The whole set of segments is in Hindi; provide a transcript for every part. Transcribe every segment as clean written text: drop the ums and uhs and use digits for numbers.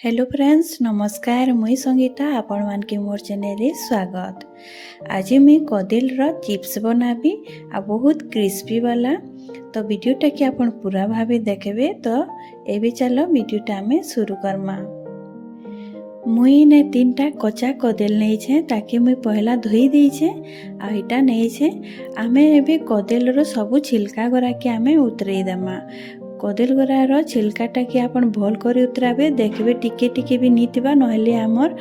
हेलो फ्रेंड्स नमस्कार मुई संगीता आपण मान के मोर चैनल रे स्वागत। आज मैं कदल रो चिप्स बनाबी आ बहुत क्रिस्पी वाला। तो वीडियोटा के आपण पूरा भावे देखबे। तो एबे चलो वीडियोटा में शुरू करमा। मुई ने तीनटा कच्चा कदल नहीं छे ताकि मुई पहला धोई दी छे आ इटा नहीं छे। आमे एबे कदल रो सब छिलका गोरा के आमे उतरेई देमा। कदल गोरार छिलकाटा कि आपन भल कर उतराबे देखबे टिके टिके भी नीतिबा नहले आमर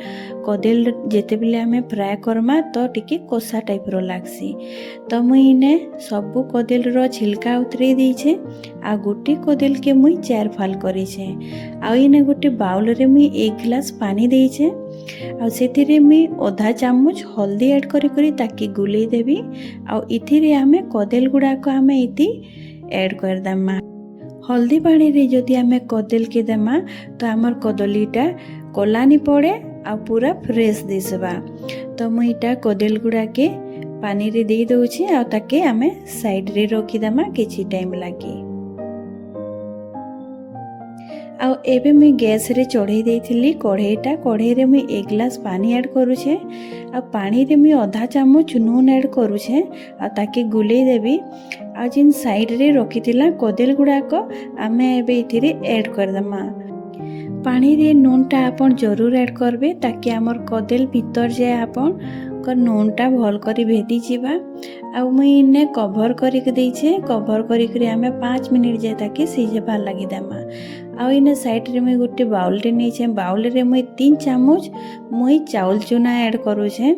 कदल जेते बेले आमे फ्राए करमा तो टिके कोसा टाइप रो लागसी। तो मुई ने सबु कदल रो छिलका उतरे दी छे आ गोटे कदल के मुई 4 फाल करी छे। आ इने गोटे बाउल रे मुई 1 गिलास पानी देई छे आ सेतिरे मुई आधा चामच हल्दी ऐड करी करी ताकि गुलेई देबी। आ इथिरे आमे कदल गुडा को आमे इति ऐड कर दमा। हल्दी पानी रे जदि आमे कदल के देमा तो आमर कदलीटा कलानी पड़े आ पूरा फ्रेश दिसबा। तो मुई इटा कदल गुडा के पानी रे दे दउछि आ ताके आमे साइड रे रखि देमा किछि टाइम लागी। आ एबे मुई गैस रे चढ़ाई देइथिली कढ़ाई रे मुई 1 गिलास पानी ऐड करूछे। आ पानी रे मुई आधा चामच नून ऐड करूछे आ ताके गुलेई देबी। आ जिन साइड रे रखिथिला कदल गुडा को आमे एबे इथिरे ऐड कर दमा। पानी रे नूनटा आपन जरूर ऐड करबे ताकि हमर कदल भीतर जाए आपन को नूनटा भल करी भेदी जिबा। आ मुई इने कवर करी के दै छे। कवर करी के आमे 5 मिनिट जाए ताकि सिझबा लागि देमा। आ इने साइड रे मुई गोटे बाउल रे नै छे। बाउल रे मुई 3 चामच मुई चाउल चूना ऐड करू छे।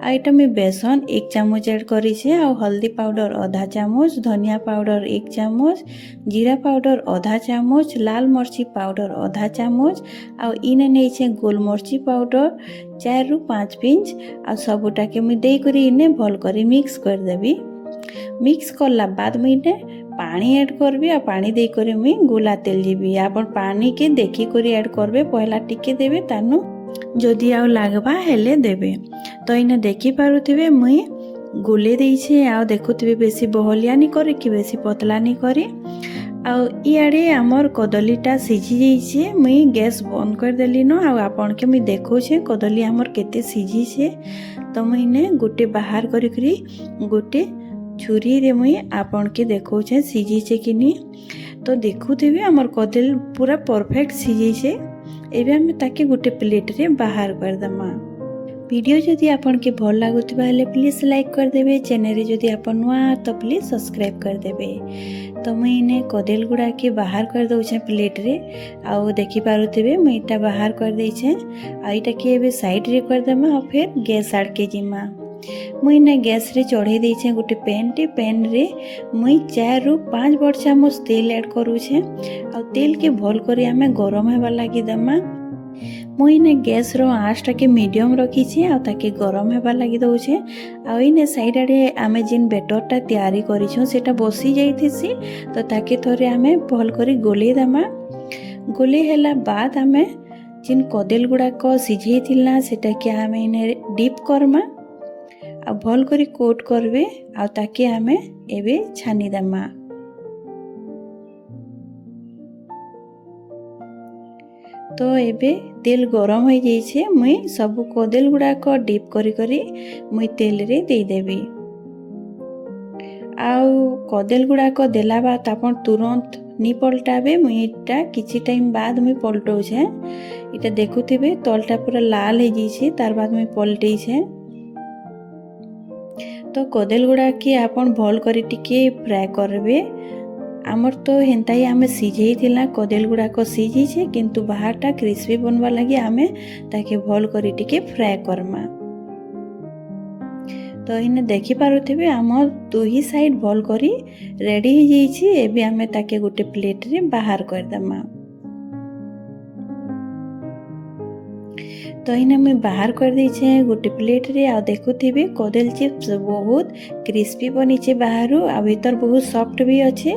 आ इटा मुई बेसन 1 चामच ऐड करी छे। आ हल्दी पाउडर आधा चामच, धनिया पाउडर 1 चामच, जीरा पाउडर आधा चामच, लाल मर्ची पाउडर आधा चामच। आ इने नै छे गोल मर्ची पाउडर 4 रु 5 पिंच। आ सबुटा के मुई देई करी इने भल करी मिक्स कर देबी। मिक्स करला बाद मुई इने पानी ऐड करबी। आ पानी देई करी मुई गोला तेल जीबी। आपन पानी के देखि करी ऐड करबे। पहला टिके देबे तानु जदि आउ लागबा हेले देबे। तो इने देखि पारुथिबे मुई गोले देई छे। आ देखुथिबे बेसी बहलिया नी करे कि बेसी पतला नी करे। आ इयाडे हमर कदलीटा सिझी जाइछे। मुई गैस बंद कर देली न। आ आपन के मुई देखौ छे कदली हमर केते सिझी छे। तो मुई ने गोटे बाहर करी करी गोटे छुरी रे मुई आपन के देखौ छे सिझी छे कि नी। तो देखुथिबे हमर कदल पूरा परफेक्ट सिझी छे। एबे हम ताके गोटे प्लेट रे बाहर कर दमा। वीडियो जदि आपन के भल लागुथिबा हेले प्लीज लाइक कर देबे। चैनल रे जदि आपन नुआ तो प्लीज सब्सक्राइब कर देबे। तो मुई इने कदल गुडा के बाहर कर दउ छे प्लेट रे। आ देखि पारुथिबे मुई इटा बाहर कर दे छे। आ इटा के एबे साइड रे कर देमा। और फिर गैस आड़ के जिमा। मुई ने गैस रे चढ़ाई दे छे गोटे पैन रे मुई 4 रु 5 बड़ चामच तेल ऐड करू छे। आ तेल के भल करी आमे गरम हेबा लागि देमा। मुई ने गैस रो आँचटा के मीडियम रखी छे आ ताके गरम हेबा लागि दउ छे। आ इने साइड आडे आमे जिन बैटरटा तैयारी करी छो सेटा बसी जाइथिसी। तो ताके थोरे आमे भल करी गोले देमा। गोले हेला बाद आमे जिन कदल गुडा को सिझेई थिलना सेटा के आमे इने डिप करमा। आ भल करी कोट करबे। आ ताके आमे एबे छानी देमा। तो एबे तेल गरम हो जाई छे। मुई सब कदल गुडा को डिप करी करी मुई तेल रे दे देबी। आउ कदल गुडा को देला बाद आपन तुरंत नी पलटाबे। मुई इटा किछि टाइम बाद मुई पलटौ छे। इटा देखुथिबे तलटा पूरा लाल हो जाई छे। तार बाद मुई पलटै छे। तो कदल गुडा के आपन भल करी टिके फ्राई करबे। आमर तो हेंता ही आमे सिझेई थिला कदल गुडा को सिझी छे किंतु बाहरटा क्रिस्पी बनवा लगी आमे ताके भल करी टिके फ्राई करमा। तो इने देखि पारुथिबे आमर दुही साइड भल करी रेडी हो जाई छी। एबे आमे ताके गोटे प्लेट रे बाहर कर देमा। तो इने मुई बाहर कर दै छे गोटे प्लेट रे। आ देखुथिबे कदल चिप्स बहुत क्रिस्पी बनी छे बाहरु आ भीतर बहुत सॉफ्ट भी अच्छे।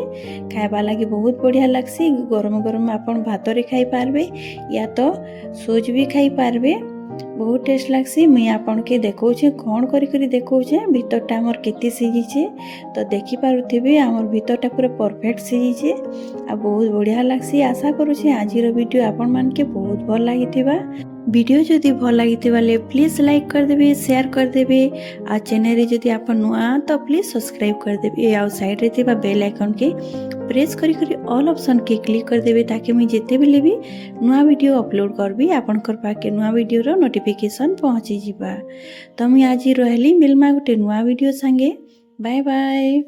खाइबा लागि बहुत बढ़िया लागसी। गरम गरम आपन भात रे खाई पारबे या तो सोज भी खाई पारबे। बहुत टेस्ट लागसी। मुई आपन के देखौछे कौन करी करी देखौछे भीतरटा हमर केते सिझिछे तो देखि पारुथिबे हमर भीतरटा पूरा परफेक्ट सिझिछे आ बहुत बढ़िया लागसी। आशा करूछे आजिर वीडियो आपन मान के बहुत भल लागिथिबा। वीडियो जदि भल लागिथिबा ले प्लीज लाइक कर देबे, शेयर कर देबे आ चैनल रे जदि आपन नुआ तो प्लीज सब्सक्राइब कर देबे आ साइड रे थिबा बेल आइकन के प्रेस करी करी ऑल ऑप्शन के क्लिक कर देबे ताकि मुई जेते बेले भी नुआ वीडियो अपलोड करबी आपनकर पाके नुआ वीडियो रो नोटिफिकेशन पहुंची जिबा। तो मुई आज रहली मिलमा गुटे नुआ वीडियो संगे। Bye bye.